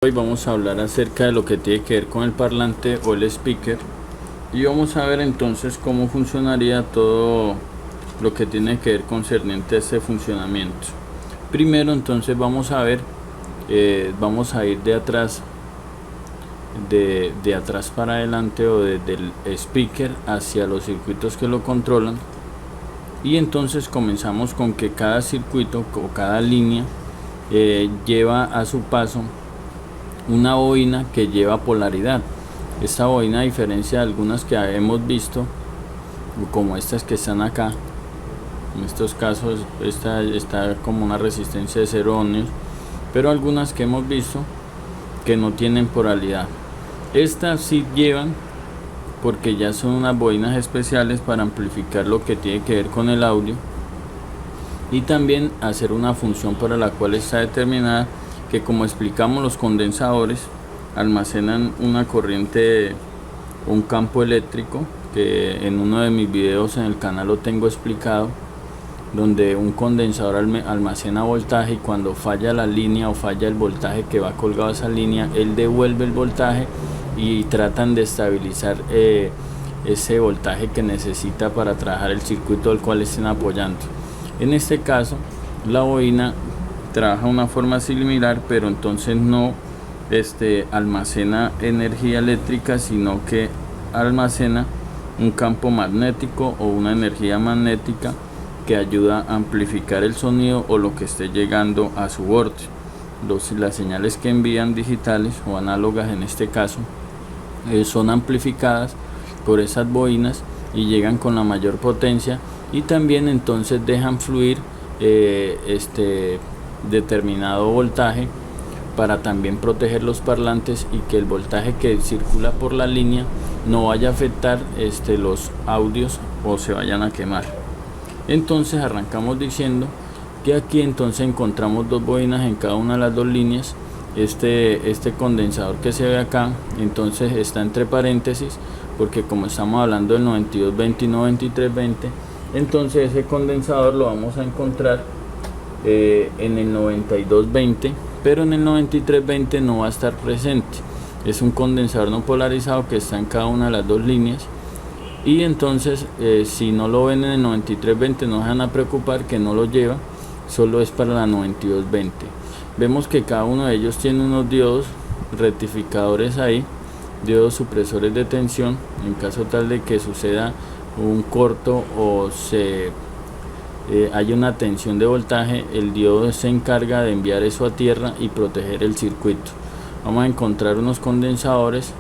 Hoy vamos a hablar acerca de lo que tiene que ver con el parlante o el speaker y vamos a ver entonces cómo funcionaría todo lo que tiene que ver concerniente a este funcionamiento. Primero entonces vamos a ver, vamos a ir de atrás para adelante o desde el speaker hacia los circuitos que lo controlan, y entonces comenzamos con que cada circuito o cada línea lleva a su paso una bobina que lleva polaridad. Esta bobina, a diferencia de algunas que hemos visto, como estas que están acá, en estos casos esta está como una resistencia de 0 ohmios, pero algunas que hemos visto que no tienen polaridad, estas sí llevan, porque ya son unas bobinas especiales para amplificar lo que tiene que ver con el audio y también hacer una función para la cual está determinada, que como explicamos, los condensadores almacenan una corriente, un campo eléctrico, que en uno de mis videos en el canal lo tengo explicado, donde un condensador almacena voltaje y cuando falla la línea o falla el voltaje que va colgado a esa línea, él devuelve el voltaje y tratan de estabilizar ese voltaje que necesita para trabajar el circuito al cual estén apoyando. En este caso, la bobina trabaja de una forma similar, pero entonces no almacena energía eléctrica, sino que almacena un campo magnético o una energía magnética que ayuda a amplificar el sonido o lo que esté llegando a su borde. Las señales que envían, digitales o análogas en este caso, son amplificadas por esas bobinas y llegan con la mayor potencia, y también entonces dejan fluir determinado voltaje para también proteger los parlantes y que el voltaje que circula por la línea no vaya a afectar los audios o se vayan a quemar. Entonces arrancamos diciendo que aquí entonces encontramos dos bobinas en cada una de las dos líneas. Este condensador que se ve acá entonces está entre paréntesis, porque como estamos hablando del 9220 y 9320, entonces ese condensador lo vamos a encontrar en el 9220, pero en el 9320 no va a estar presente. Es un condensador no polarizado que está en cada una de las dos líneas, y entonces si no lo ven en el 9320 no se van a preocupar, que no lo lleva, solo es para la 9220. Vemos que cada uno de ellos tiene unos diodos rectificadores ahí, diodos supresores de tensión, en caso tal de que suceda un corto o hay una tensión de voltaje, el diodo se encarga de enviar eso a tierra y proteger el circuito. Vamos a encontrar unos condensadores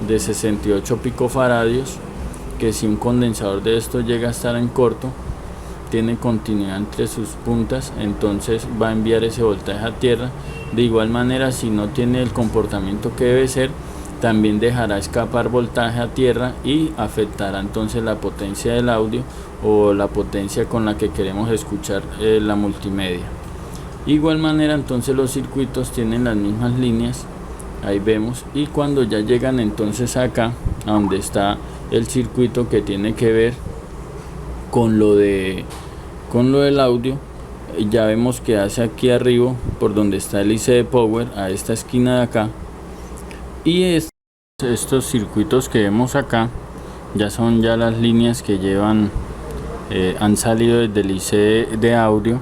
de 68 picofaradios, que si un condensador de estos llega a estar en corto, tiene continuidad entre sus puntas, entonces va a enviar ese voltaje a tierra. De igual manera, si no tiene el comportamiento que debe ser, también dejará escapar voltaje a tierra y afectará entonces la potencia del audio o la potencia con la que queremos escuchar la multimedia. Igual manera, entonces los circuitos tienen las mismas líneas, ahí vemos, y cuando ya llegan entonces acá a donde está el circuito que tiene que ver con lo del audio, ya vemos que hace aquí arriba por donde está el IC de power, a esta esquina de acá, y estos circuitos que vemos acá ya son las líneas que llevan han salido desde el IC de audio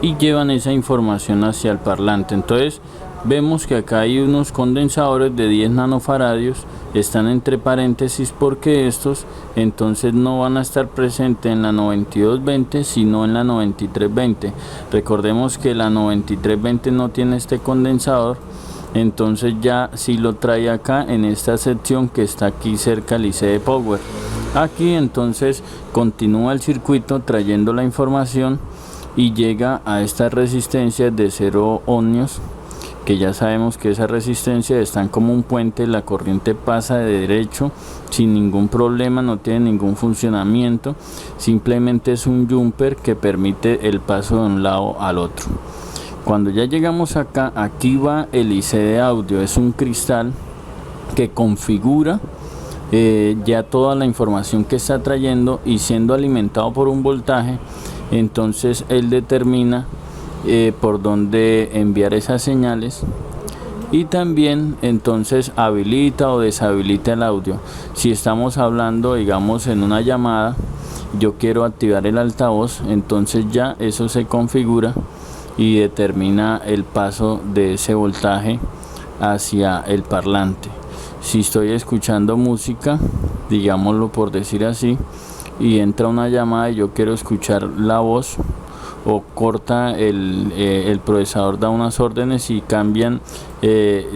y llevan esa información hacia el parlante. Entonces vemos que acá hay unos condensadores de 10 nanofaradios, están entre paréntesis porque estos entonces no van a estar presentes en la 9220 sino en la 9320. Recordemos que la 9320 no tiene este condensador, entonces ya sí lo trae acá en esta sección que está aquí cerca al IC de power. Aquí entonces continúa el circuito trayendo la información y llega a estas resistencias de 0 ohmios, que ya sabemos que esas resistencias están como un puente, la corriente pasa de derecho sin ningún problema, no tiene ningún funcionamiento, simplemente es un jumper que permite el paso de un lado al otro. Cuando ya llegamos acá, aquí va el IC de audio, es un cristal que configura ya toda la información que está trayendo, y siendo alimentado por un voltaje, entonces él determina por dónde enviar esas señales y también entonces habilita o deshabilita el audio. Si estamos hablando, digamos, en una llamada, yo quiero activar el altavoz, entonces ya eso se configura y determina el paso de ese voltaje hacia el parlante. Si estoy escuchando música, digámoslo por decir así, y entra una llamada y yo quiero escuchar la voz, o corta el procesador, da unas órdenes y cambian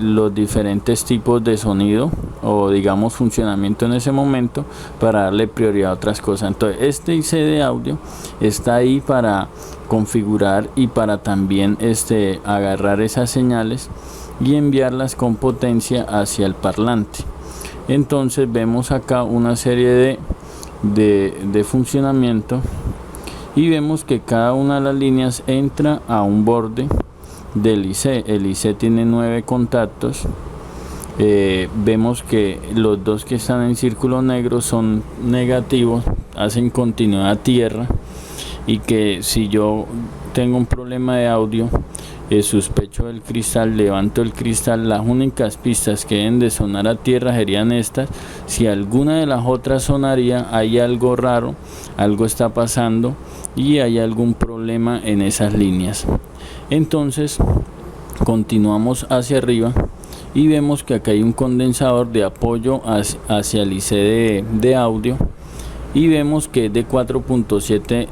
los diferentes tipos de sonido o digamos funcionamiento en ese momento para darle prioridad a otras cosas. Entonces este IC de audio está ahí para configurar y para también agarrar esas señales y enviarlas con potencia hacia el parlante. Entonces vemos acá una serie de funcionamiento y vemos que cada una de las líneas entra a un borde del IC. El IC tiene 9 contactos. Vemos que los dos que están en círculo negro son negativos, hacen continuidad a tierra, y que si yo tengo un problema de audio, sospecho el cristal, levanto el cristal, las únicas pistas que deben de sonar a tierra serían estas. Si alguna de las otras sonaría, hay algo raro, algo está pasando y hay algún problema en esas líneas. Entonces continuamos hacia arriba y vemos que acá hay un condensador de apoyo hacia el IC de audio, y vemos que es de 4.7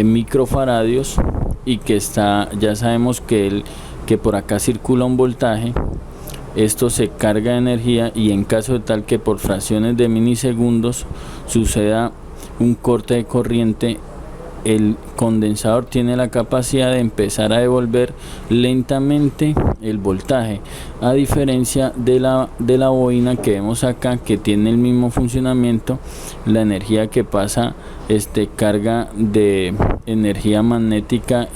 microfaradios y que ya sabemos que por acá circula un voltaje. Esto se carga de energía, y en caso de tal que por fracciones de milisegundos suceda un corte de corriente, el condensador tiene la capacidad de empezar a devolver lentamente el voltaje, a diferencia de la bobina que vemos acá, que tiene el mismo funcionamiento. La energía que pasa carga de energía magnética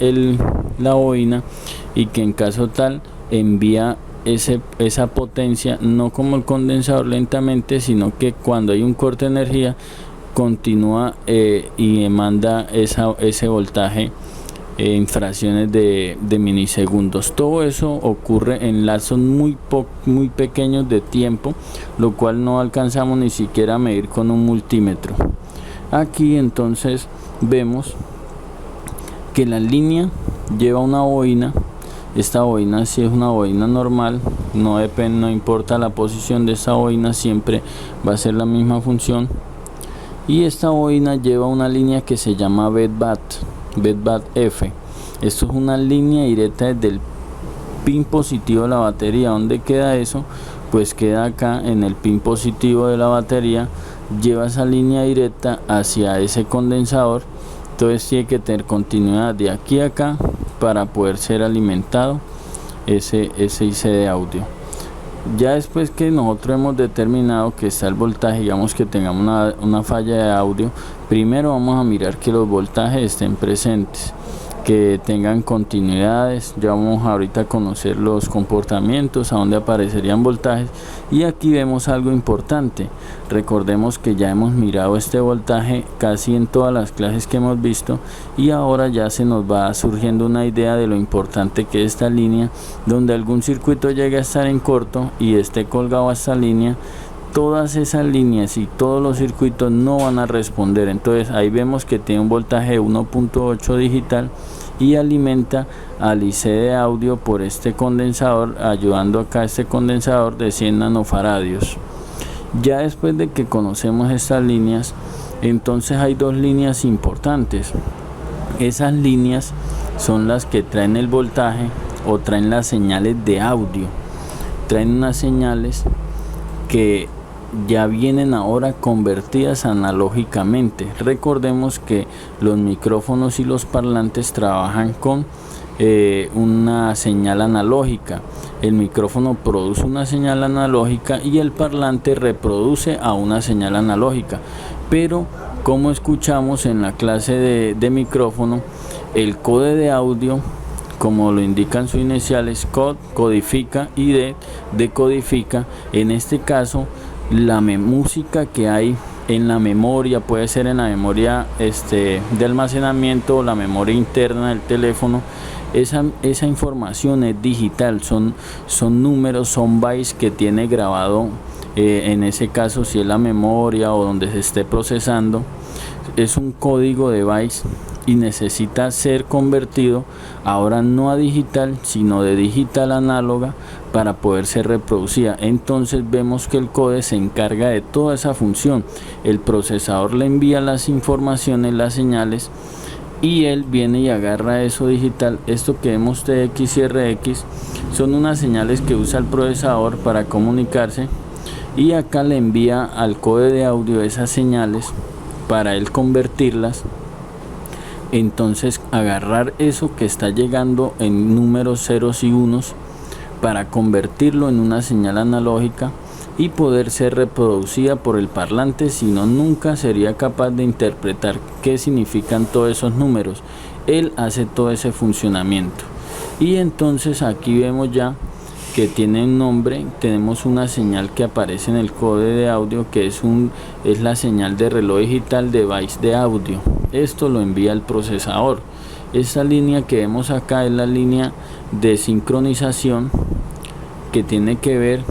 la bobina, y que en caso tal envía esa potencia, no como el condensador lentamente, sino que cuando hay un corte de energía continúa y manda ese voltaje en fracciones de milisegundos. Todo eso ocurre en lapsos muy pequeños de tiempo, lo cual no alcanzamos ni siquiera a medir con un multímetro. Aquí entonces vemos que la línea lleva una bobina. Esta bobina, si es una bobina normal, no importa la posición de esta bobina, siempre va a ser la misma función. Y esta bobina lleva una línea que se llama BEDBAT F. Esto es una línea directa desde el pin positivo de la batería. ¿Dónde queda eso? Pues queda acá en el pin positivo de la batería. Lleva esa línea directa hacia ese condensador. Entonces tiene que tener continuidad de aquí a acá para poder ser alimentado ese IC de audio. Ya después que nosotros hemos determinado que está el voltaje, digamos que tengamos una falla de audio, primero vamos a mirar que los voltajes estén presentes, que tengan continuidades. Ya vamos ahorita a conocer los comportamientos, a dónde aparecerían voltajes. Y aquí vemos algo importante. Recordemos que ya hemos mirado este voltaje casi en todas las clases que hemos visto, y ahora ya se nos va surgiendo una idea de lo importante que es esta línea. Donde algún circuito llegue a estar en corto y esté colgado a esta línea, todas esas líneas y todos los circuitos no van a responder. Entonces ahí vemos que tiene un voltaje de 1.8 digital y alimenta al IC de audio por este condensador, ayudando acá a este condensador de 100 nanofaradios. Ya después de que conocemos estas líneas, entonces hay dos líneas importantes. Esas líneas son las que traen el voltaje o traen las señales de audio. Traen unas señales que ya vienen ahora convertidas analógicamente. Recordemos que los micrófonos y los parlantes trabajan con una señal analógica. El micrófono produce una señal analógica y el parlante reproduce a una señal analógica. Pero como escuchamos en la clase de micrófono, el code de audio, como lo indican sus iniciales, COD, codifica, y decodifica. En este caso, la música que hay en la memoria, puede ser en la memoria de almacenamiento o la memoria interna del teléfono. Esa información es digital, son números, son bytes que tiene grabado, en ese caso si es la memoria o donde se esté procesando, es un código de bytes y necesita ser convertido ahora no a digital sino de digital a análoga para poder ser reproducida. Entonces vemos que el código se encarga de toda esa función. El procesador le envía las informaciones, las señales, y él viene y agarra eso digital. Esto que vemos TX y RX son unas señales que usa el procesador para comunicarse, y acá le envía al código de audio esas señales para él convertirlas. Entonces agarrar eso que está llegando en números ceros y unos para convertirlo en una señal analógica y poder ser reproducida por el parlante, si no nunca sería capaz de interpretar qué significan todos esos números. Él hace todo ese funcionamiento. Y entonces aquí vemos ya que tiene un nombre. Tenemos una señal que aparece en el código de audio que es la señal de reloj digital de bytes de audio. Esto lo envía el procesador. Esta línea que vemos acá es la línea de sincronización, que tiene que ver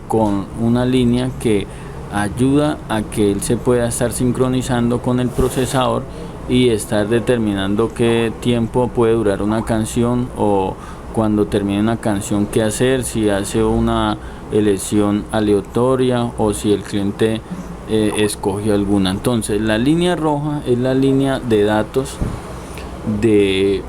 con una línea que ayuda a que él se pueda estar sincronizando con el procesador y estar determinando qué tiempo puede durar una canción, o cuando termine una canción qué hacer, si hace una elección aleatoria o si el cliente escogió alguna. Entonces la línea roja es la línea de datos que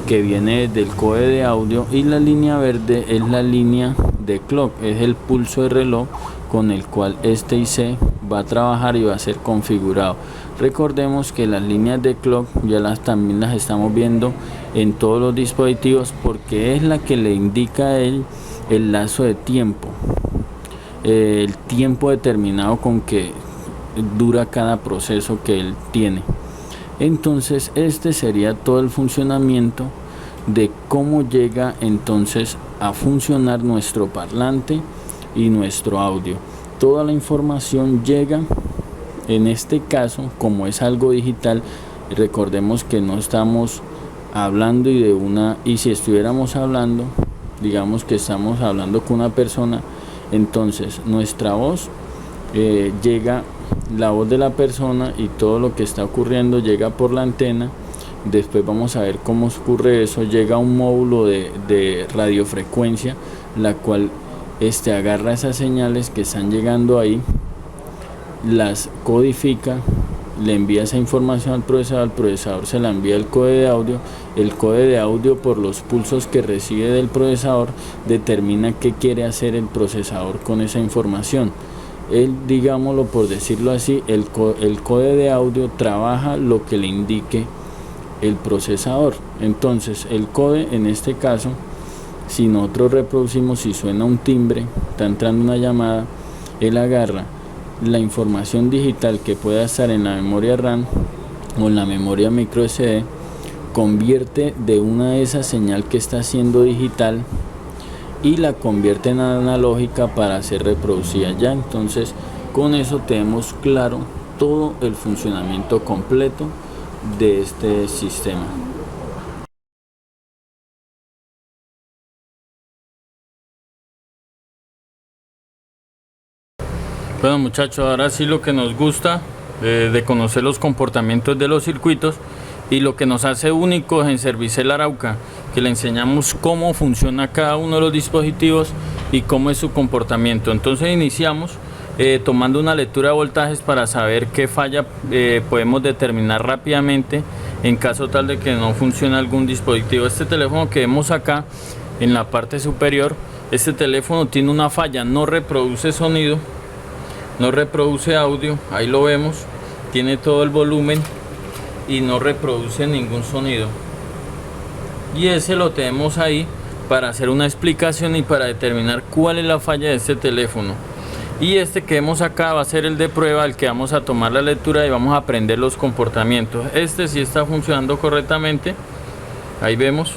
viene del código de audio, y la línea verde es la línea de clock, es el pulso de reloj con el cual este IC va a trabajar y va a ser configurado. Recordemos que las líneas de clock también las estamos viendo en todos los dispositivos, porque es la que le indica a él el lazo de tiempo, el tiempo determinado con que dura cada proceso que él tiene. Entonces este sería todo el funcionamiento de cómo llega entonces a funcionar nuestro parlante y nuestro audio. Toda la información llega, en este caso, como es algo digital, recordemos que no estamos hablando y si estuviéramos hablando, digamos que estamos hablando con una persona, entonces nuestra voz llega, la voz de la persona y todo lo que está ocurriendo llega por la antena. Después vamos a ver cómo ocurre eso. Llega a un módulo de radiofrecuencia, la cual agarra esas señales que están llegando ahí, las codifica, le envía esa información al procesador se la envía el código de audio por los pulsos que recibe del procesador determina qué quiere hacer el procesador con esa información. Él, digámoslo por decirlo así, el código de audio trabaja lo que le indique el procesador. Entonces el código, en este caso, si nosotros reproducimos, si suena un timbre, está entrando una llamada, él agarra la información digital que pueda estar en la memoria RAM o en la memoria micro SD, convierte de una de esas señal que está haciendo digital y la convierte en analógica para ser reproducida ya. Entonces con eso tenemos claro todo el funcionamiento completo de este sistema. Bueno muchachos, ahora sí lo que nos gusta de conocer los comportamientos de los circuitos y lo que nos hace únicos en Servicel Arauca, que le enseñamos cómo funciona cada uno de los dispositivos y cómo es su comportamiento. Entonces iniciamos tomando una lectura de voltajes para saber qué falla podemos determinar rápidamente en caso tal de que no funcione algún dispositivo. Este teléfono que vemos acá en la parte superior, este teléfono tiene una falla, no reproduce sonido, no reproduce audio, ahí lo vemos, tiene todo el volumen y no reproduce ningún sonido, y ese lo tenemos ahí para hacer una explicación y para determinar cuál es la falla de este teléfono. Y este que vemos acá va a ser el de prueba, al que vamos a tomar la lectura y vamos a aprender los comportamientos. Este sí está funcionando correctamente, ahí vemos.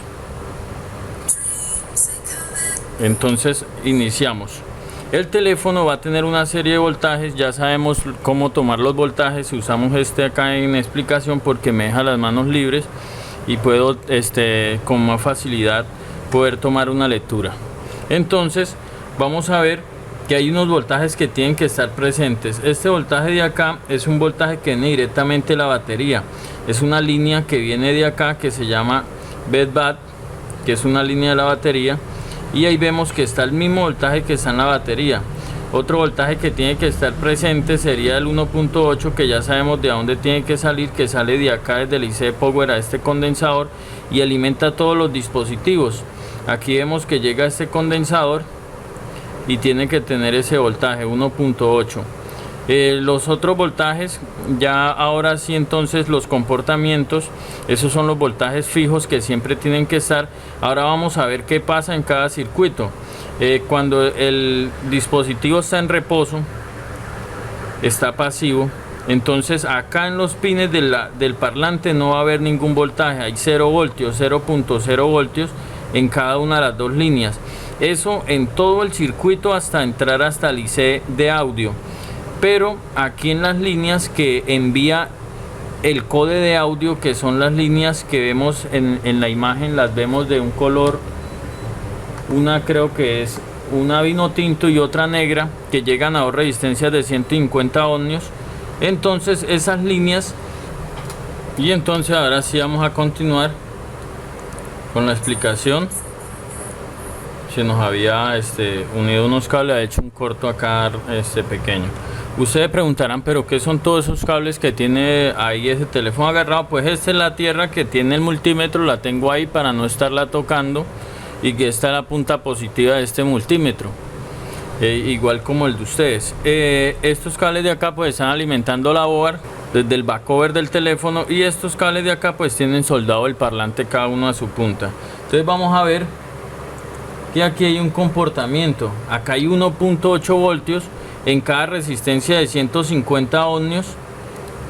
Entonces iniciamos. El teléfono va a tener una serie de voltajes, ya sabemos cómo tomar los voltajes, usamos este acá en explicación porque me deja las manos libres y puedo con más facilidad poder tomar una lectura. Entonces vamos a ver que hay unos voltajes que tienen que estar presentes. Este voltaje de acá es un voltaje que viene directamente de la batería, es una línea que viene de acá que se llama BED-BAT, que es una línea de la batería, y ahí vemos que está el mismo voltaje que está en la batería. Otro voltaje que tiene que estar presente sería el 1.8, que ya sabemos de dónde tiene que salir, que sale de acá desde el IC Power a este condensador y alimenta todos los dispositivos. Aquí vemos que llega este condensador y tiene que tener ese voltaje 1.8. Los otros voltajes, ya ahora sí, entonces los comportamientos, esos son los voltajes fijos que siempre tienen que estar. Ahora vamos a ver qué pasa en cada circuito. Cuando el dispositivo está en reposo, está pasivo, entonces acá en los pines del parlante no va a haber ningún voltaje, hay 0 voltios, 0.0 voltios en cada una de las dos líneas. Eso en todo el circuito hasta entrar hasta el IC de audio. Pero aquí en las líneas que envía el code de audio, que son las líneas que vemos en la imagen, las vemos de un color, una creo que es una vino tinto y otra negra, que llegan a dos resistencias de 150 ohmios. Entonces esas líneas, y entonces ahora sí vamos a continuar con la explicación. Se nos había unido unos cables, ha hecho un corto acá pequeño. Ustedes preguntarán, pero ¿qué son todos esos cables que tiene ahí ese teléfono agarrado? Pues esta es la tierra que tiene el multímetro, la tengo ahí para no estarla tocando, y que está la punta positiva de este multímetro, igual como el de ustedes. Estos cables de acá pues están alimentando la board desde el backover del teléfono, y estos cables de acá pues tienen soldado el parlante cada uno a su punta. Entonces vamos a ver que aquí hay un comportamiento. Acá hay 1.8 voltios en cada resistencia de 150 ohmios.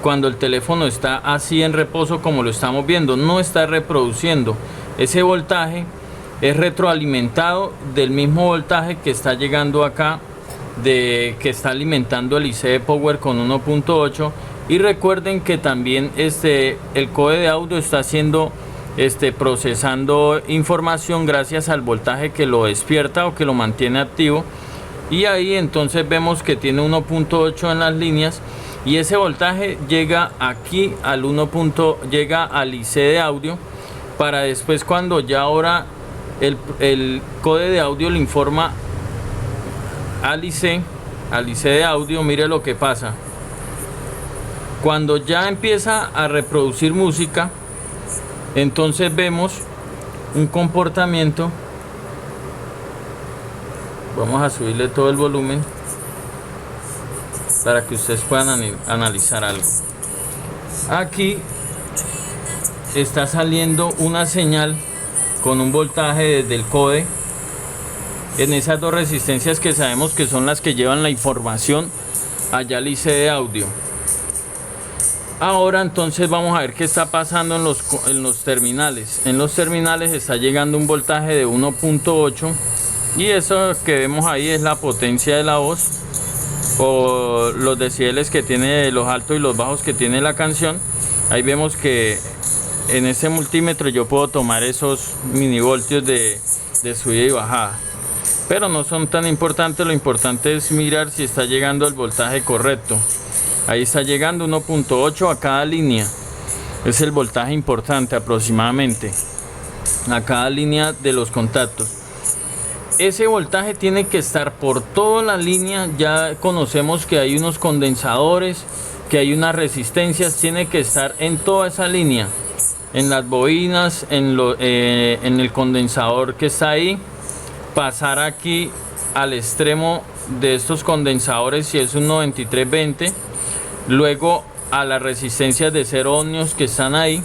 Cuando el teléfono está así en reposo, como lo estamos viendo, no está reproduciendo. Ese voltaje es retroalimentado del mismo voltaje que está llegando acá, que está alimentando el IC Power con 1.8. y recuerden que también el code de audio está haciendo procesando información gracias al voltaje que lo despierta o que lo mantiene activo. Y ahí entonces vemos que tiene 1.8 en las líneas, y ese voltaje llega aquí al llega al IC de audio, para después, cuando ya ahora el code de audio le informa al IC de audio. Mire lo que pasa cuando ya empieza a reproducir música. Entonces vemos un comportamiento. Vamos a subirle todo el volumen para que ustedes puedan analizar algo. Aquí está saliendo una señal con un voltaje desde el code en esas dos resistencias que sabemos que son las que llevan la información allá al IC de audio. Ahora entonces vamos a ver qué está pasando en los terminales. En los terminales está llegando un voltaje de 1.8, y eso que vemos ahí es la potencia de la voz, o los decibeles que tiene, los altos y los bajos que tiene la canción. Ahí vemos que en ese multímetro yo puedo tomar esos milivoltios de subida y bajada, pero no son tan importantes. Lo importante es mirar si está llegando el voltaje correcto. Ahí está llegando 1.8 a cada línea. Es el voltaje importante aproximadamente a cada línea de los contactos. Ese voltaje tiene que estar por toda la línea. Ya conocemos que hay unos condensadores, que hay unas resistencias. Tiene que estar en toda esa línea, en las bobinas, en el condensador que está ahí, pasar aquí al extremo de estos condensadores si es un 9320, luego a las resistencias de 0 ohmios que están ahí,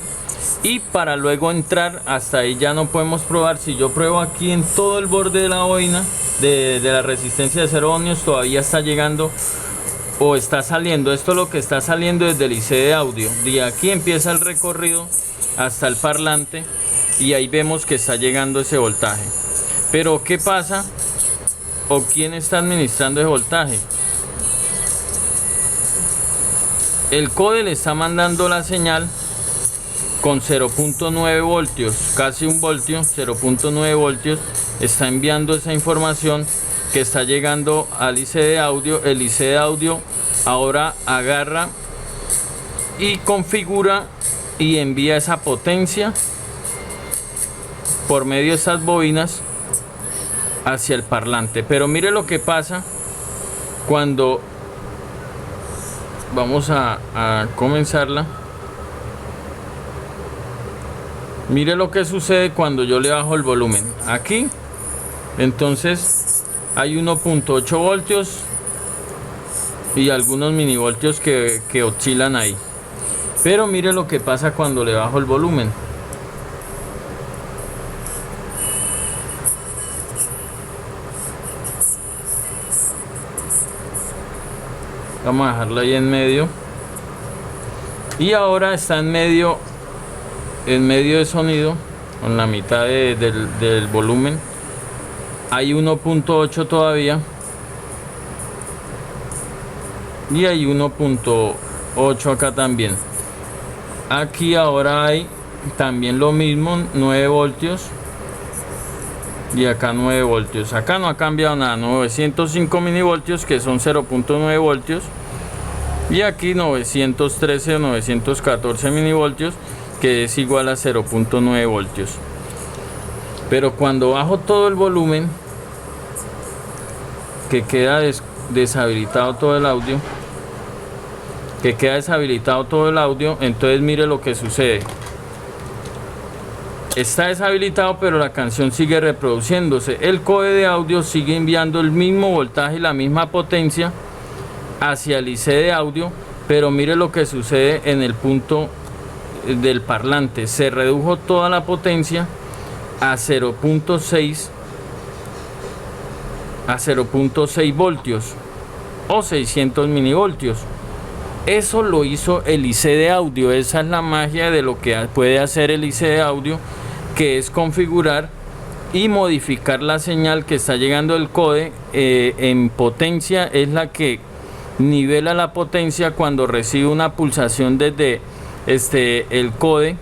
y para luego entrar hasta ahí ya no podemos probar. Si yo pruebo aquí en todo el borde de la bobina de la resistencia de 0 ohmios, todavía está llegando o está saliendo. Esto es lo que está saliendo desde el IC de audio. De aquí empieza el recorrido hasta el parlante, y ahí vemos que está llegando ese voltaje. Pero ¿qué pasa o quién está administrando ese voltaje. El code le está mandando la señal con 0.9 voltios, casi 1 voltio, 0.9 voltios, está enviando esa información que está llegando al IC de audio. El IC de audio ahora agarra y configura y envía esa potencia por medio de estas bobinas hacia el parlante. Pero mire lo que pasa cuando vamos a comenzarla. Mire lo que sucede cuando yo le bajo el volumen aquí. Entonces hay 1.8 voltios y algunos milivoltios que oscilan ahí. Pero mire lo que pasa cuando le bajo el volumen. Vamos a dejarlo ahí en medio. Y ahora está en medio de sonido, con la mitad del volumen. Hay 1.8 todavía. Y hay 1.8 acá también. Aquí ahora hay también lo mismo, 9 voltios. Y acá 9 voltios. Acá no ha cambiado nada, 905 milivoltios, que son 0.9 voltios. Y aquí 913 o 914 milivoltios, que es igual a 0.9 voltios. Pero cuando bajo todo el volumen, que queda deshabilitado todo el audio, entonces mire lo que sucede. Está deshabilitado, pero la canción sigue reproduciéndose. El code de audio sigue enviando el mismo voltaje y la misma potencia hacia el IC de audio, pero mire lo que sucede en el punto del parlante. Se redujo toda la potencia a 0.6 voltios o 600 milivoltios. Eso lo hizo el IC de audio. Esa es la magia de lo que puede hacer el IC de audio, que es configurar y modificar la señal que está llegando del code en potencia. Es la que nivela la potencia cuando recibe una pulsación desde el code,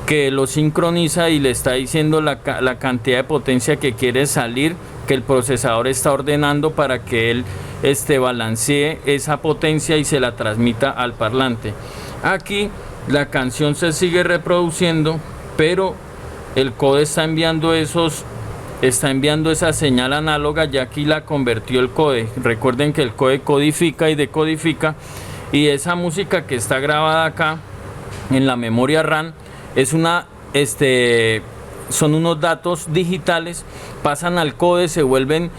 que lo sincroniza y le está diciendo la cantidad de potencia que quiere salir, que el procesador está ordenando para que él balancee esa potencia y se la transmita al parlante. Aquí la canción se sigue reproduciendo, pero el code está enviando esa señal análoga. Ya aquí la convirtió el code. Recuerden que el code codifica y decodifica, y esa música que está grabada acá en la memoria RAM es son unos datos digitales, pasan al code, se vuelven,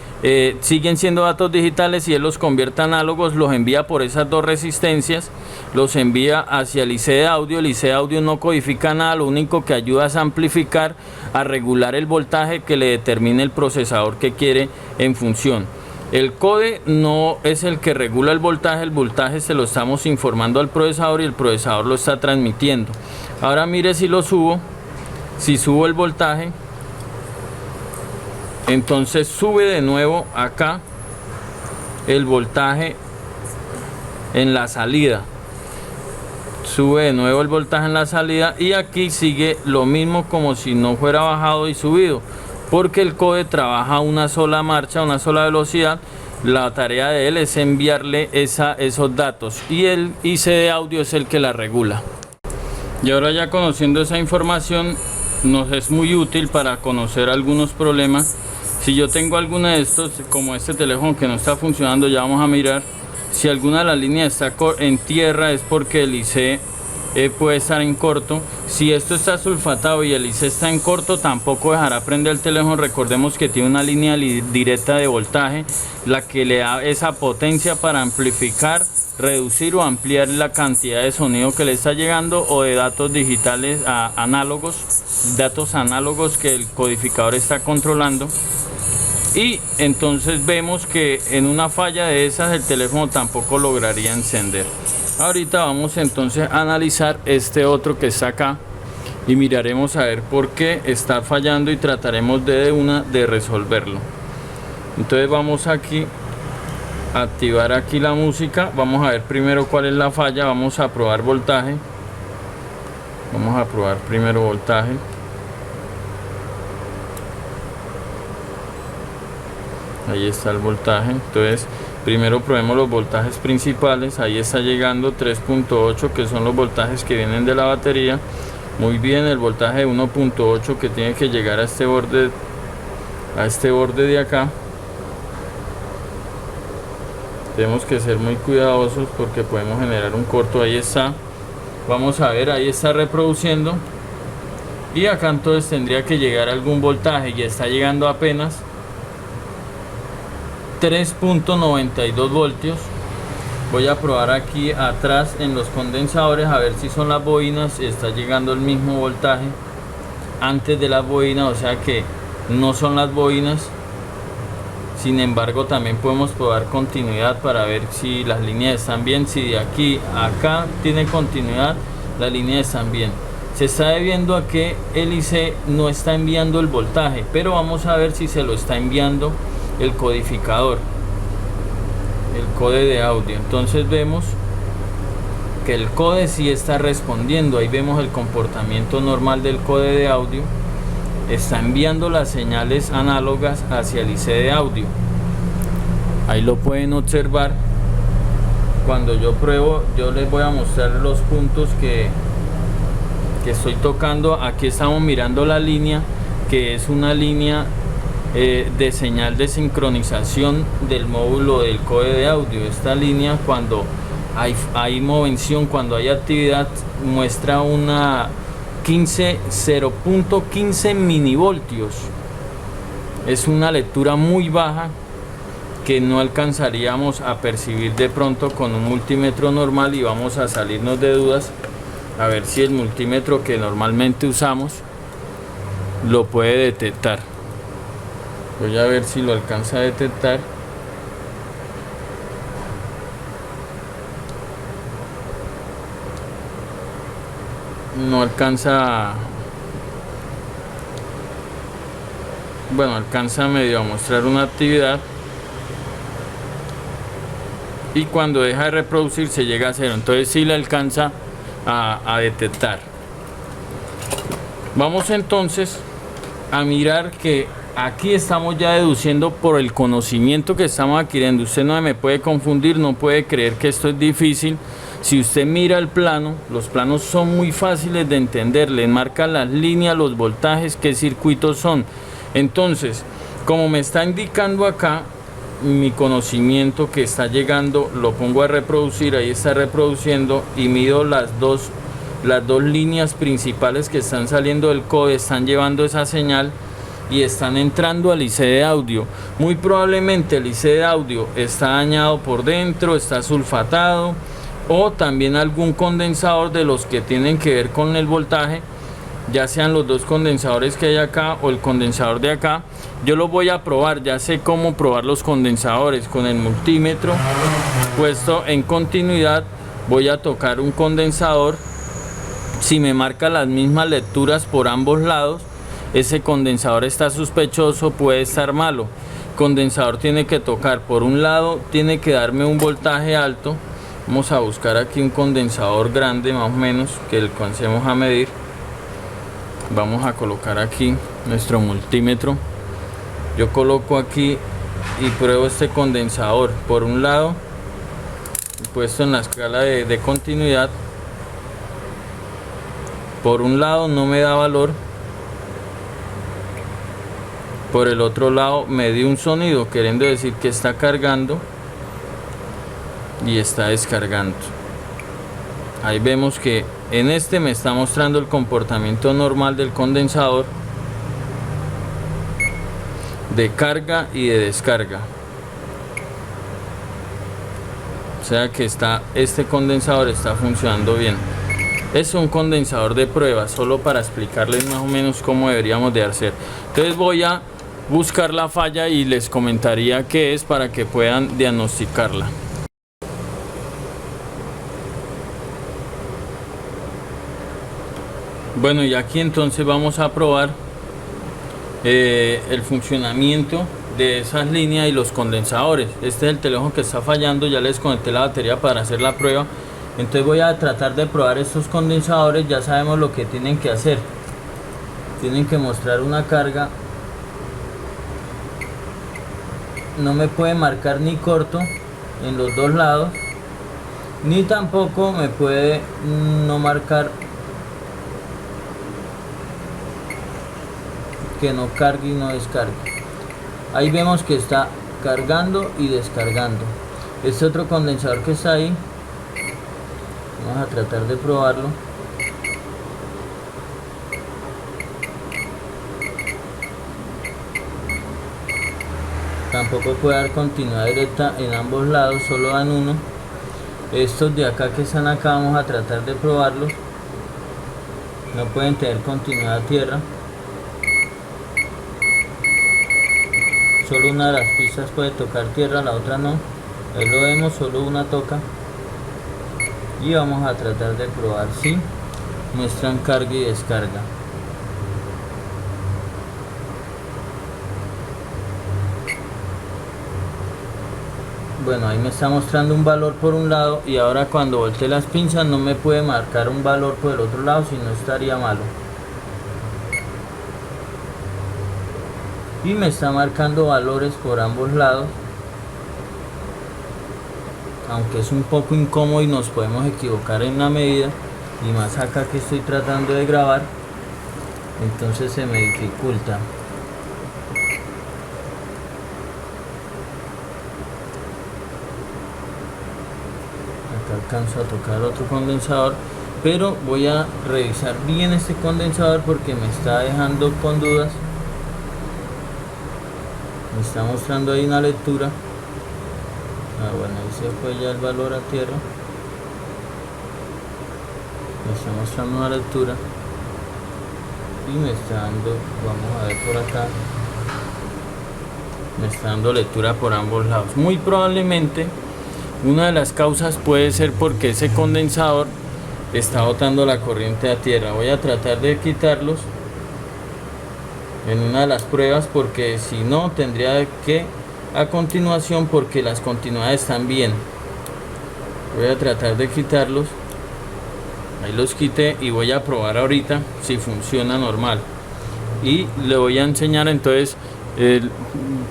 siguen siendo datos digitales, y él los convierte a análogos, los envía por esas dos resistencias, los envía hacia el IC de audio. El IC de audio no codifica nada, lo único que ayuda es a amplificar, a regular el voltaje que le determine el procesador que quiere en función. El code no es el que regula el voltaje se lo estamos informando al procesador y el procesador lo está transmitiendo. Ahora mire si lo subo. Si subo el voltaje, entonces sube de nuevo acá el voltaje en la salida. Sube de nuevo el voltaje en la salida, y aquí sigue lo mismo, como si no fuera bajado y subido, porque el code trabaja a una sola marcha, una sola velocidad. La tarea de él es enviarle esos datos, y el IC de audio es el que la regula. Y ahora, ya conociendo esa información, nos es muy útil para conocer algunos problemas. Si yo tengo alguna de estos, como este teléfono que no está funcionando, ya vamos a mirar. Si alguna de las líneas está en tierra, es porque el IC puede estar en corto. Si esto está sulfatado y el IC está en corto, tampoco dejará prender el teléfono. Recordemos que tiene una línea directa de voltaje, la que le da esa potencia para amplificar, reducir o ampliar la cantidad de sonido que le está llegando, o de datos digitales análogos, datos análogos que el codificador está controlando. Y entonces vemos que en una falla de esas el teléfono tampoco lograría encender. Ahorita vamos entonces a analizar este otro que está acá y miraremos a ver por qué está fallando, y trataremos de resolverlo. Entonces vamos aquí a activar aquí la música. Vamos a ver primero cuál es la falla. Vamos a probar voltaje. Vamos a probar primero voltaje. Ahí está el voltaje. Entonces primero probemos los voltajes principales. Ahí está llegando 3.8, que son los voltajes que vienen de la batería. Muy bien, el voltaje de 1.8 que tiene que llegar a este borde de acá. Tenemos que ser muy cuidadosos porque podemos generar un corto. Ahí está, vamos a ver, ahí está reproduciendo, y acá entonces tendría que llegar algún voltaje, y está llegando apenas 3.92 voltios. Voy a probar aquí atrás en los condensadores a ver si son las bobinas. Está llegando el mismo voltaje antes de las bobinas, o sea que no son las bobinas. Sin embargo, también podemos probar continuidad para ver si las líneas están bien. Si de aquí a acá tiene continuidad, las líneas están bien. Se está debiendo a que el IC no está enviando el voltaje, pero vamos a ver si se lo está enviando el codificador, el code de audio. Entonces vemos que el code sí está respondiendo. Ahí vemos el comportamiento normal del code de audio. Está enviando las señales análogas hacia el IC de audio. Ahí lo pueden observar. Cuando yo pruebo, yo les voy a mostrar los puntos que estoy tocando. Aquí estamos mirando la línea, que es una línea de señal de sincronización del módulo del code de audio. Esta línea, cuando hay movención, cuando hay actividad, muestra una 0.15 milivoltios. Es una lectura muy baja que no alcanzaríamos a percibir de pronto con un multímetro normal, y vamos a salirnos de dudas a ver si el multímetro que normalmente usamos lo puede detectar. Voy a ver si lo alcanza a detectar. No alcanza, bueno, alcanza medio a mostrar una actividad, y cuando deja de reproducir se llega a cero. Entonces sí le alcanza a detectar. Vamos entonces a mirar que aquí estamos ya deduciendo por el conocimiento que estamos adquiriendo. Usted no me puede confundir, no puede creer que esto es difícil. Si usted mira el plano, los planos son muy fáciles de entender. Le marcan las líneas, los voltajes, qué circuitos son. Entonces, como me está indicando acá, mi conocimiento que está llegando, lo pongo a reproducir. Ahí está reproduciendo, y mido las dos líneas principales que están saliendo del code. Están llevando esa señal y están entrando al IC de audio. Muy probablemente el IC de audio está dañado por dentro, está sulfatado, o también algún condensador de los que tienen que ver con el voltaje, ya sean los dos condensadores que hay acá o el condensador de acá. Yo lo voy a probar, ya sé cómo probar los condensadores. Con el multímetro puesto en continuidad, voy a tocar un condensador. Si me marca las mismas lecturas por ambos lados, ese condensador está sospechoso, puede estar malo. Condensador tiene que tocar por un lado, tiene que darme un voltaje alto. Vamos a buscar aquí un condensador grande, más o menos, que alcancemos a medir. Vamos a colocar aquí nuestro multímetro. Yo coloco aquí y pruebo este condensador. Por un lado, puesto en la escala de continuidad, por un lado no me da valor, por el otro lado me dio un sonido, queriendo decir que está cargando y está descargando. Ahí vemos que en este me está mostrando el comportamiento normal del condensador, de carga y de descarga. O sea que este condensador está funcionando bien. Es un condensador de prueba, solo para explicarles más o menos cómo deberíamos de hacer. Entonces voy a buscar la falla y les comentaría qué es para que puedan diagnosticarla. Bueno, y aquí entonces vamos a probar el funcionamiento de esas líneas y los condensadores. Este es el teléfono que está fallando, ya les conecté la batería para hacer la prueba. Entonces voy a tratar de probar estos condensadores. Ya sabemos lo que tienen que hacer. Tienen que mostrar una carga. No me puede marcar ni corto en los dos lados, ni tampoco me puede no marcar que no cargue y no descargue. Ahí vemos que está cargando y descargando. Este otro condensador que está ahí, vamos a tratar de probarlo. Tampoco puede dar continuidad directa en ambos lados, solo dan uno. Estos de acá que están acá, vamos a tratar de probarlos. No pueden tener continuidad a tierra. Solo una de las pistas puede tocar tierra, la otra no. Ahí lo vemos, solo una toca. Y vamos a tratar de probar si muestran carga y descarga. Bueno, ahí me está mostrando un valor por un lado, y ahora cuando voltee las pinzas no me puede marcar un valor por el otro lado, si no estaría malo. Y me está marcando valores por ambos lados, aunque es un poco incómodo y nos podemos equivocar en la medida, y más acá que estoy tratando de grabar, entonces se me dificulta. Alcanzo a tocar otro condensador, pero voy a revisar bien este condensador porque me está dejando con dudas. Me está mostrando ahí una lectura. Bueno, ahí se fue ya el valor a tierra. Me está mostrando una lectura y me está dando, vamos a ver por acá, me está dando lectura por ambos lados. Muy probablemente una de las causas puede ser porque ese condensador está botando la corriente a tierra. Voy a tratar de quitarlos en una de las pruebas, porque si no tendría que a continuación, porque las continuidades están bien. Voy a tratar de quitarlos. Ahí los quité y voy a probar ahorita si funciona normal. Y le voy a enseñar entonces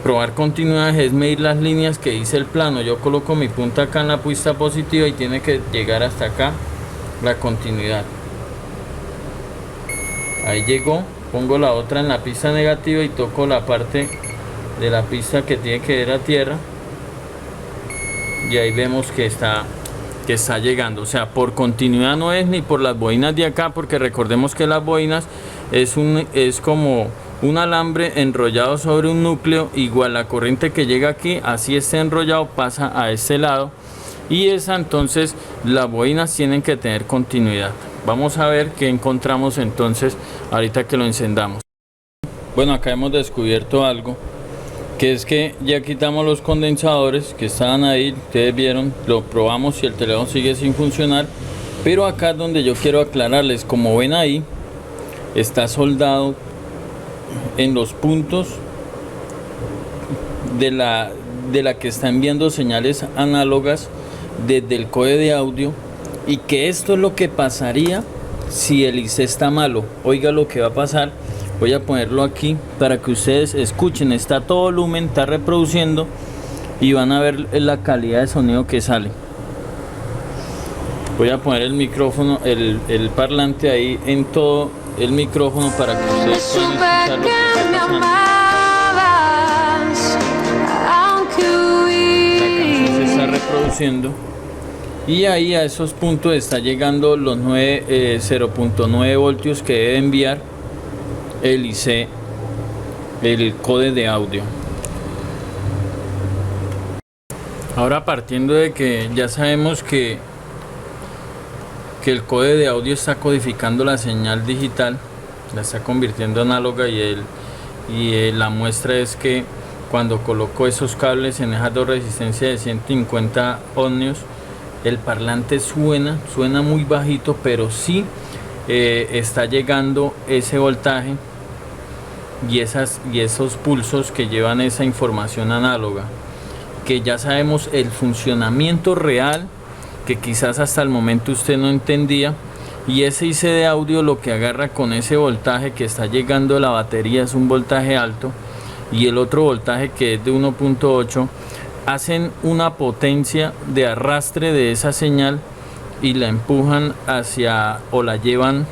probar continuidades, es medir las líneas que dice el plano. Yo coloco mi punta acá en la pista positiva y tiene que llegar hasta acá la continuidad. Ahí llegó. Pongo la otra en la pista negativa y toco la parte de la pista que tiene que ir a tierra, y ahí vemos que está llegando. O sea, por continuidad no es ni por las bobinas de acá, porque recordemos que las bobinas es como un alambre enrollado sobre un núcleo. Igual la corriente que llega aquí, así esté enrollado, pasa a este lado, y esa, entonces las bobinas tienen que tener continuidad. Vamos a ver qué encontramos entonces ahorita que lo encendamos. Bueno, acá hemos descubierto algo, que es que ya quitamos los condensadores que estaban ahí. Ustedes vieron, lo probamos y el teléfono sigue sin funcionar, pero acá es donde yo quiero aclararles. Como ven ahí, está soldado en los puntos de la que está enviando señales análogas desde el código de audio, y que esto es lo que pasaría si el IC está malo. Oiga lo que va a pasar. Voy a ponerlo aquí para que ustedes escuchen. Está a todo volumen, está reproduciendo, y van a ver la calidad de sonido que sale. Voy a poner el micrófono, el parlante ahí en todo el micrófono para que ustedes puedan escuchar lo que está pasando. La canción se está reproduciendo, y ahí a esos puntos está llegando los 0.9 voltios que debe enviar el IC, el código de audio. Ahora, partiendo de que ya sabemos que el código de audio está codificando la señal digital, la está convirtiendo en análoga, y la muestra es que cuando coloco esos cables en esas dos resistencias de 150 ohmios, el parlante suena muy bajito, pero sí está llegando ese voltaje y esos pulsos que llevan esa información análoga, que ya sabemos el funcionamiento real que quizás hasta el momento usted no entendía. Y ese IC de audio lo que agarra con ese voltaje que está llegando a la batería es un voltaje alto, y el otro voltaje que es de 1.8 hacen una potencia de arrastre de esa señal y la empujan hacia, o la llevan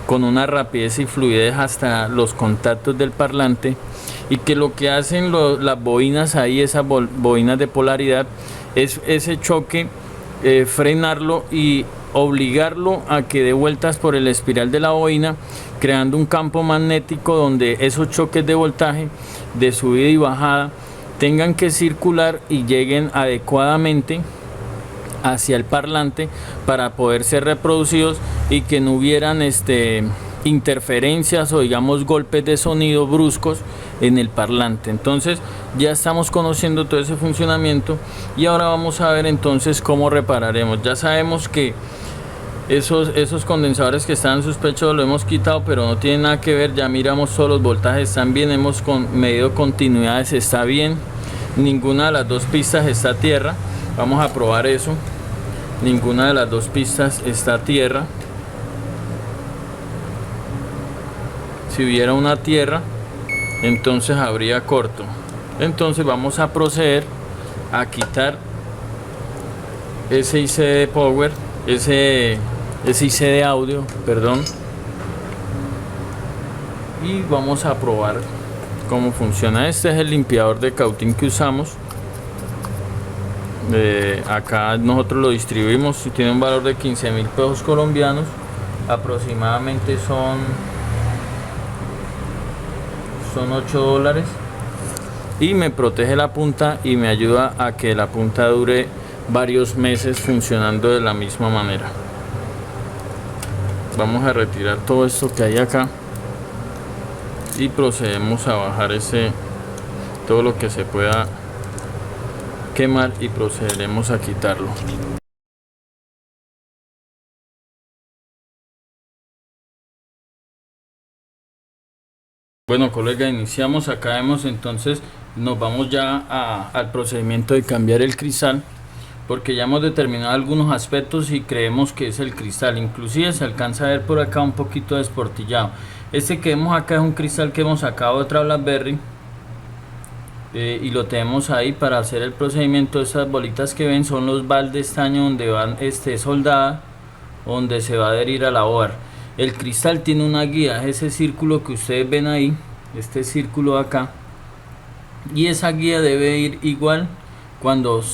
con una rapidez y fluidez hasta los contactos del parlante, y que lo que hacen las bobinas ahí, esas bobinas de polaridad, es ese choque, frenarlo y obligarlo a que dé vueltas por el espiral de la bobina, creando un campo magnético donde esos choques de voltaje de subida y bajada tengan que circular y lleguen adecuadamente hacia el parlante para poder ser reproducidos, y que no hubieran interferencias o digamos golpes de sonido bruscos en el parlante. Entonces ya estamos conociendo todo ese funcionamiento, y ahora vamos a ver entonces cómo repararemos. Ya sabemos que esos condensadores que estaban sospechosos lo hemos quitado, pero no tiene nada que ver. Ya miramos todos los voltajes, están bien, hemos medido continuidades, está bien, ninguna de las dos pistas está a tierra. Vamos a probar eso. Ninguna de las dos pistas está a tierra. Si hubiera una tierra, entonces habría corto. Entonces vamos a proceder a quitar ese IC de power, ese IC de audio, perdón, y vamos a probar cómo funciona. Este es el limpiador de cautín que usamos. Acá nosotros lo distribuimos y tiene un valor de 15.000 pesos colombianos, aproximadamente son $8, y me protege la punta y me ayuda a que la punta dure varios meses funcionando de la misma manera. Vamos a retirar todo esto que hay acá y procedemos a bajar todo lo que se pueda quemar, y procederemos a quitarlo. Bueno, colega, iniciamos. Acá vemos, entonces nos vamos ya al procedimiento de cambiar el cristal, porque ya hemos determinado algunos aspectos y creemos que es el cristal. Inclusive se alcanza a ver por acá un poquito desportillado. Este que vemos acá es un cristal que hemos sacado de otra BlackBerry, y lo tenemos ahí para hacer el procedimiento. Estas bolitas que ven son los baldes de estaño donde van soldada, donde se va a adherir a la OAR. El cristal tiene una guía, ese círculo que ustedes ven ahí, este círculo acá, y esa guía debe ir igual cuando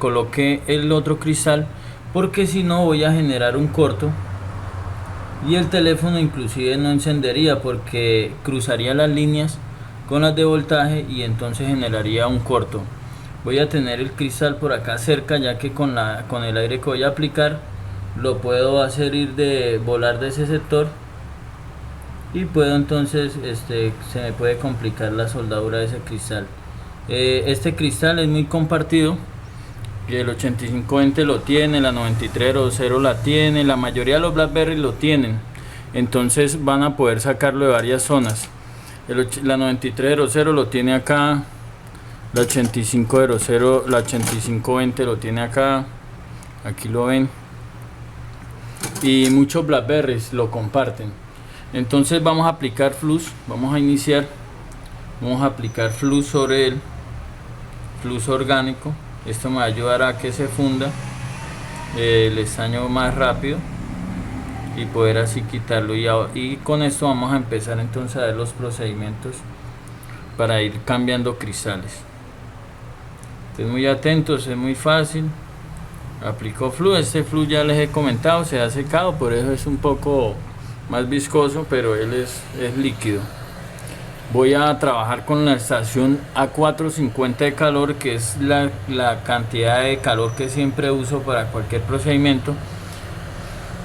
coloque el otro cristal, porque si no voy a generar un corto y el teléfono inclusive no encendería, porque cruzaría las líneas con las de voltaje y entonces generaría un corto. Voy a tener el cristal por acá cerca, ya que con el aire que voy a aplicar lo puedo hacer volar de ese sector, y puedo entonces se me puede complicar la soldadura de ese cristal. Este cristal es muy compartido, y el 8520 lo tiene, la 9300 la tiene, la mayoría de los BlackBerry lo tienen, entonces van a poder sacarlo de varias zonas. La 9300 lo tiene acá, la 8500, la 8520 lo tiene acá, aquí lo ven, y muchos BlackBerrys lo comparten. Entonces vamos a aplicar flux, vamos a iniciar, vamos a aplicar flux sobre él, flux orgánico. Esto me va a ayudar a que se funda el estaño más rápido y poder así quitarlo, y con esto vamos a empezar entonces a ver los procedimientos para ir cambiando cristales. Estén muy atentos, es muy fácil. Aplicó flux, este flux ya les he comentado, se ha secado, por eso es un poco más viscoso, pero él es líquido. Voy a trabajar con la estación A450 de calor, que es la cantidad de calor que siempre uso para cualquier procedimiento.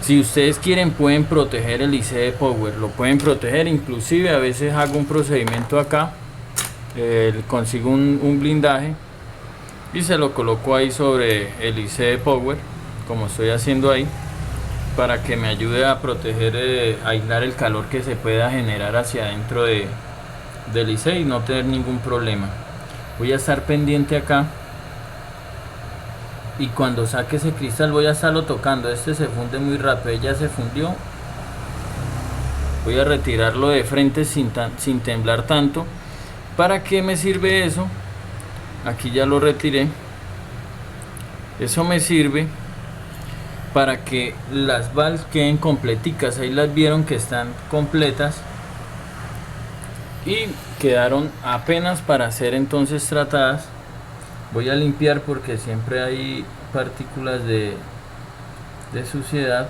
Si ustedes quieren pueden proteger el IC de power, lo pueden proteger, inclusive a veces hago un procedimiento acá, consigo un blindaje y se lo coloco ahí sobre el IC de power, como estoy haciendo ahí, para que me ayude a proteger, aislar el calor que se pueda generar hacia adentro del IC y no tener ningún problema. Voy a estar pendiente acá y cuando saque ese cristal voy a estarlo tocando. Este se funde muy rápido, ya se fundió. Voy a retirarlo de frente sin temblar tanto. ¿Para qué me sirve eso? Aquí ya lo retiré. Eso me sirve para que las valves queden completicas. Ahí las vieron que están completas y quedaron apenas para ser entonces tratadas. Voy a limpiar porque siempre hay partículas de suciedad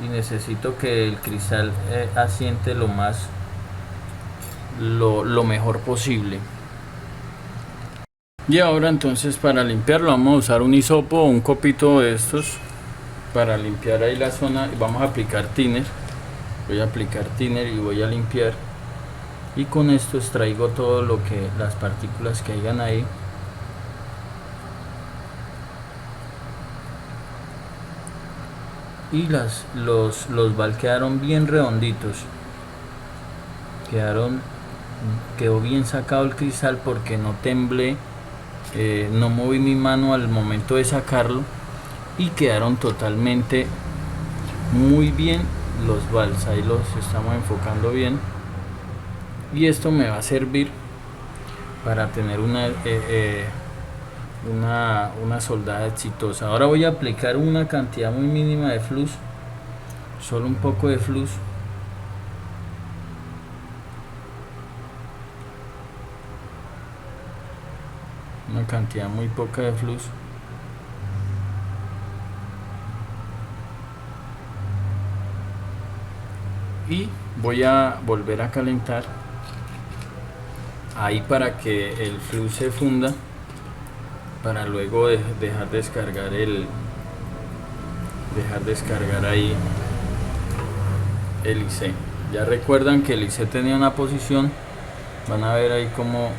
y necesito que el cristal asiente lo mejor posible. Y ahora entonces para limpiarlo vamos a usar un hisopo o un copito de estos para limpiar ahí la zona. Vamos a aplicar thinner. Voy a aplicar thinner y voy a limpiar, y con esto extraigo todo lo que las partículas que hayan ahí. Y los valves quedaron bien redonditos, quedó bien sacado el cristal porque no temblé, no moví mi mano al momento de sacarlo y quedaron totalmente muy bien los valves. Ahí los estamos enfocando bien y esto me va a servir para tener una soldada exitosa. Ahora voy a aplicar una cantidad muy mínima de flux, solo un poco de flux. Una cantidad muy poca de flux. Y voy a volver a calentar ahí para que el flux se funda, para luego dejar descargar ahí el IC. Ya recuerdan que el IC tenía una posición, van a ver ahí como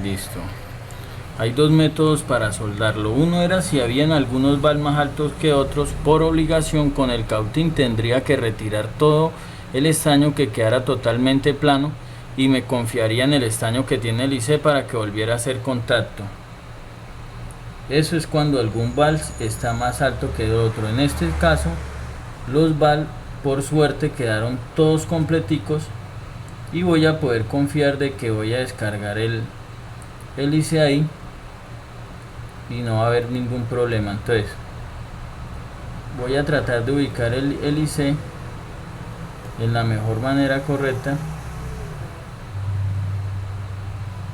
listo. Hay dos métodos para soldarlo. Uno era si habían algunos valves más altos que otros. Por obligación con el cautín tendría que retirar todo el estaño que quedara totalmente plano y me confiaría en el estaño que tiene el IC para que volviera a hacer contacto. Eso es cuando algún valve está más alto que el otro. En este caso los valves por suerte quedaron todos completicos y voy a poder confiar de que voy a descargar el IC ahí y no va a haber ningún problema. Entonces voy a tratar de ubicar el IC en la mejor manera correcta,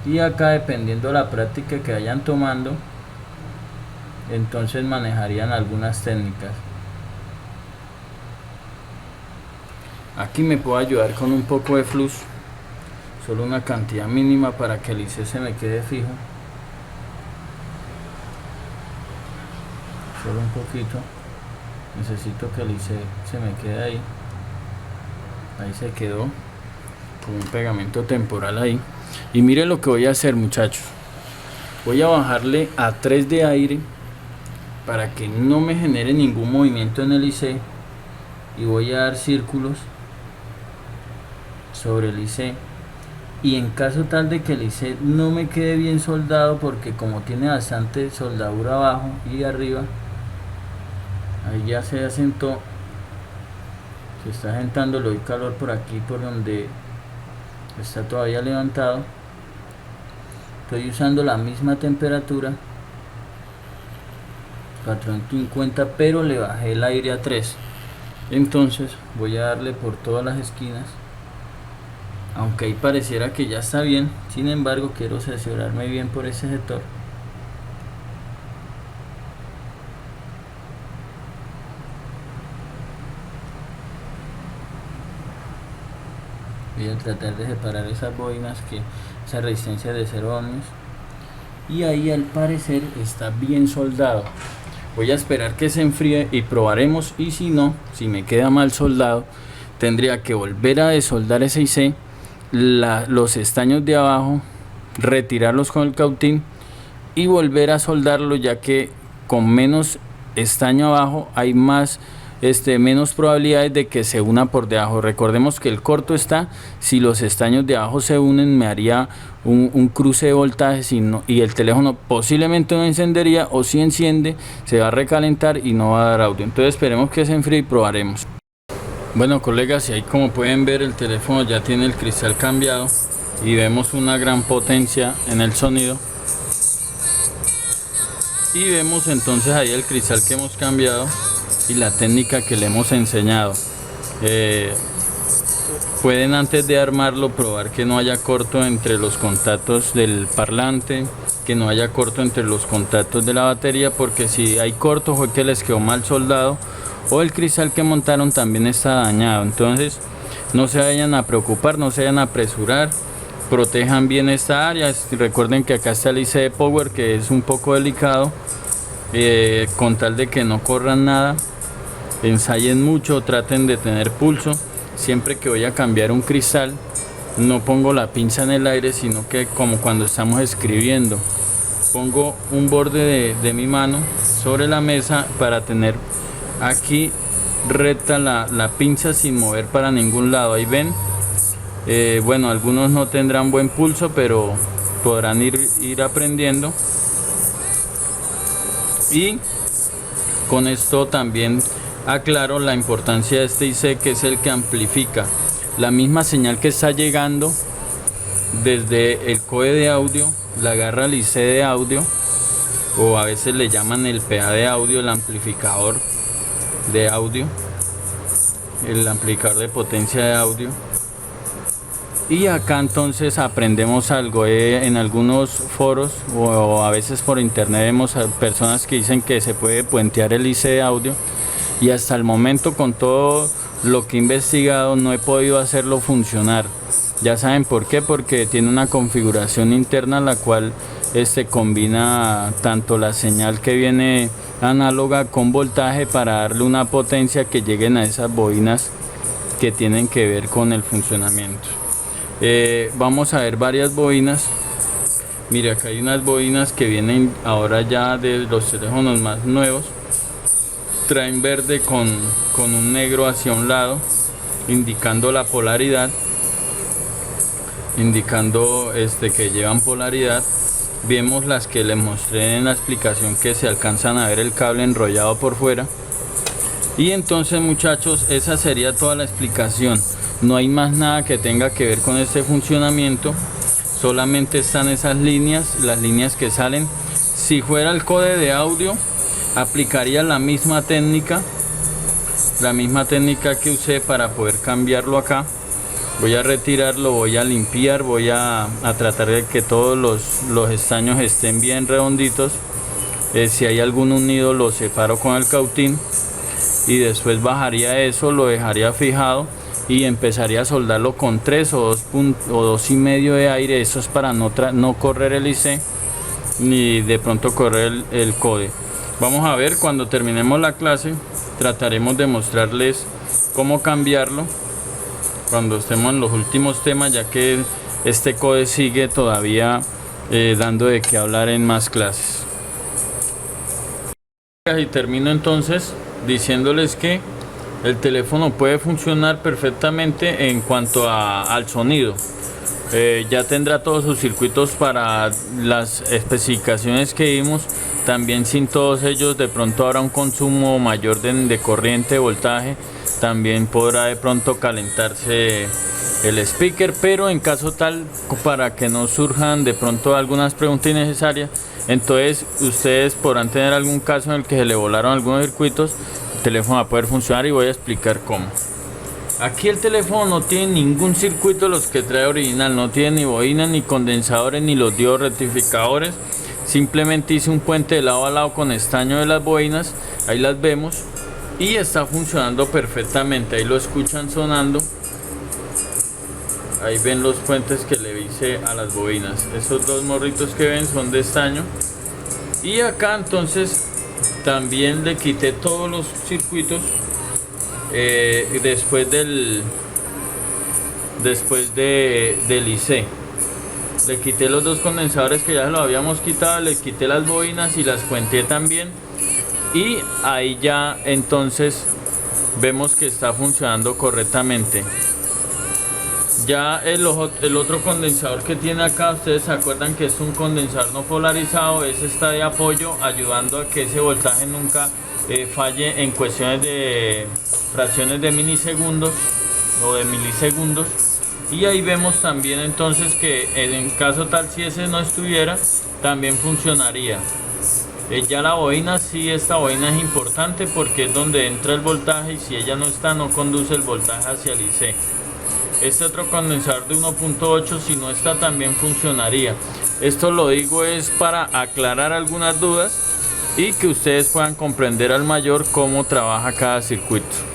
y acá dependiendo de la práctica que vayan tomando entonces manejarían algunas técnicas. Aquí me puedo ayudar con un poco de flux, solo una cantidad mínima para que el IC se me quede fijo, solo un poquito. Necesito que el IC se me quede ahí. Ahí se quedó con un pegamento temporal ahí. Y miren lo que voy a hacer, muchachos. Voy a bajarle a 3 de aire para que no me genere ningún movimiento en el IC, y voy a dar círculos sobre el IC. Y en caso tal de que el IC no me quede bien soldado, porque como tiene bastante soldadura abajo y arriba, ahí ya se asentó, se está asentando, le doy calor por aquí, por donde está todavía levantado. Estoy usando la misma temperatura, 450, pero le bajé el aire a 3. Entonces voy a darle por todas las esquinas, aunque ahí pareciera que ya está bien. Sin embargo, quiero cerciorarme bien por ese sector. Voy a tratar de separar esas bobinas, que esa resistencia de 0 ohmios, y ahí al parecer está bien soldado. Voy a esperar que se enfríe y probaremos, y si no, si me queda mal soldado, tendría que volver a desoldar ese IC, los estaños de abajo retirarlos con el cautín y volver a soldarlo, ya que con menos estaño abajo hay menos probabilidades de que se una por debajo. Recordemos que el corto está, si los estaños de abajo se unen, me haría un cruce de voltajes y el teléfono posiblemente no encendería, o si enciende se va a recalentar y no va a dar audio. Entonces esperemos que se enfríe y probaremos. Bueno, colegas, y ahí como pueden ver, el teléfono ya tiene el cristal cambiado y vemos una gran potencia en el sonido. Y vemos entonces ahí el cristal que hemos cambiado y la técnica que le hemos enseñado. Pueden, antes de armarlo, probar que no haya corto entre los contactos del parlante, que no haya corto entre los contactos de la batería, porque si hay corto fue que les quedó mal soldado o el cristal que montaron también está dañado. Entonces no se vayan a preocupar, no se vayan a apresurar, protejan bien esta área. Recuerden que acá está el IC de Power, que es un poco delicado, con tal de que no corran nada. Ensayen mucho, traten de tener pulso. Siempre que voy a cambiar un cristal, no pongo la pinza en el aire, sino que, como cuando estamos escribiendo, pongo un borde de mi mano sobre la mesa para tener aquí recta la pinza sin mover para ningún lado. Ahí ven, bueno, algunos no tendrán buen pulso, pero podrán ir aprendiendo. Y con esto también aclaro la importancia de este IC, que es el que amplifica la misma señal que está llegando desde el code de audio, la agarra el IC de audio, o a veces le llaman el PA de audio, el amplificador de audio, el amplificador de potencia de audio. Y acá entonces aprendemos algo. En algunos foros o a veces por internet vemos a personas que dicen que se puede puentear el IC de audio, y hasta el momento, con todo lo que he investigado, no he podido hacerlo funcionar. Ya saben por qué, porque tiene una configuración interna la cual combina tanto la señal que viene análoga con voltaje para darle una potencia que lleguen a esas bobinas que tienen que ver con el funcionamiento. Vamos a ver varias bobinas. Mire, acá hay unas bobinas que vienen ahora ya de los teléfonos más nuevos. Traen verde con un negro hacia un lado, indicando la polaridad, indicando que llevan polaridad. Vemos las que les mostré en la explicación, que se alcanzan a ver el cable enrollado por fuera. Y entonces, muchachos, esa sería toda la explicación. No hay más nada que tenga que ver con este funcionamiento, solamente están esas líneas, las líneas que salen. Si fuera el code de audio, aplicaría la misma técnica que usé para poder cambiarlo acá. Voy a retirarlo, voy a limpiar, voy a tratar de que todos los estaños estén bien redonditos. Si hay algún unido, lo separo con el cautín y después bajaría eso, lo dejaría fijado y empezaría a soldarlo con 3 o 2,5 de aire. Eso es para no correr el IC ni de pronto correr el code. Vamos a ver, cuando terminemos la clase trataremos de mostrarles cómo cambiarlo cuando estemos en los últimos temas, ya que este code sigue todavía dando de qué hablar en más clases. Y termino entonces diciéndoles que el teléfono puede funcionar perfectamente en cuanto al sonido. Ya tendrá todos sus circuitos para las especificaciones que vimos. También sin todos ellos de pronto habrá un consumo mayor de corriente, de voltaje. También podrá de pronto calentarse el speaker, pero en caso tal, para que no surjan de pronto algunas preguntas innecesarias, entonces ustedes podrán tener algún caso en el que se le volaron algunos circuitos, el teléfono va a poder funcionar y voy a explicar cómo. Aquí el teléfono no tiene ningún circuito de los que trae original, no tiene ni bobinas, ni condensadores, ni los diodos rectificadores. Simplemente hice un puente de lado a lado con estaño de las bobinas, ahí las vemos, y está funcionando perfectamente. Ahí lo escuchan sonando, ahí ven los puentes que le hice a las bobinas. Esos dos morritos que ven son de estaño. Y acá entonces también le quité todos los circuitos después del IC. Le quité los dos condensadores que ya se los habíamos quitado, le quité las bobinas y las cuenté también. Y ahí ya entonces vemos que está funcionando correctamente. Ya el otro condensador que tiene acá, ustedes se acuerdan que es un condensador no polarizado, ese está de apoyo, ayudando a que ese voltaje nunca falle en cuestiones de fracciones de milisegundos o de milisegundos. Y ahí vemos también entonces que en caso tal si ese no estuviera, también funcionaría. Ya la bobina, sí, esta bobina es importante porque es donde entra el voltaje y si ella no está, no conduce el voltaje hacia el IC. Este otro condensador de 1.8, si no está, también funcionaría. Esto lo digo es para aclarar algunas dudas y que ustedes puedan comprender al mayor cómo trabaja cada circuito.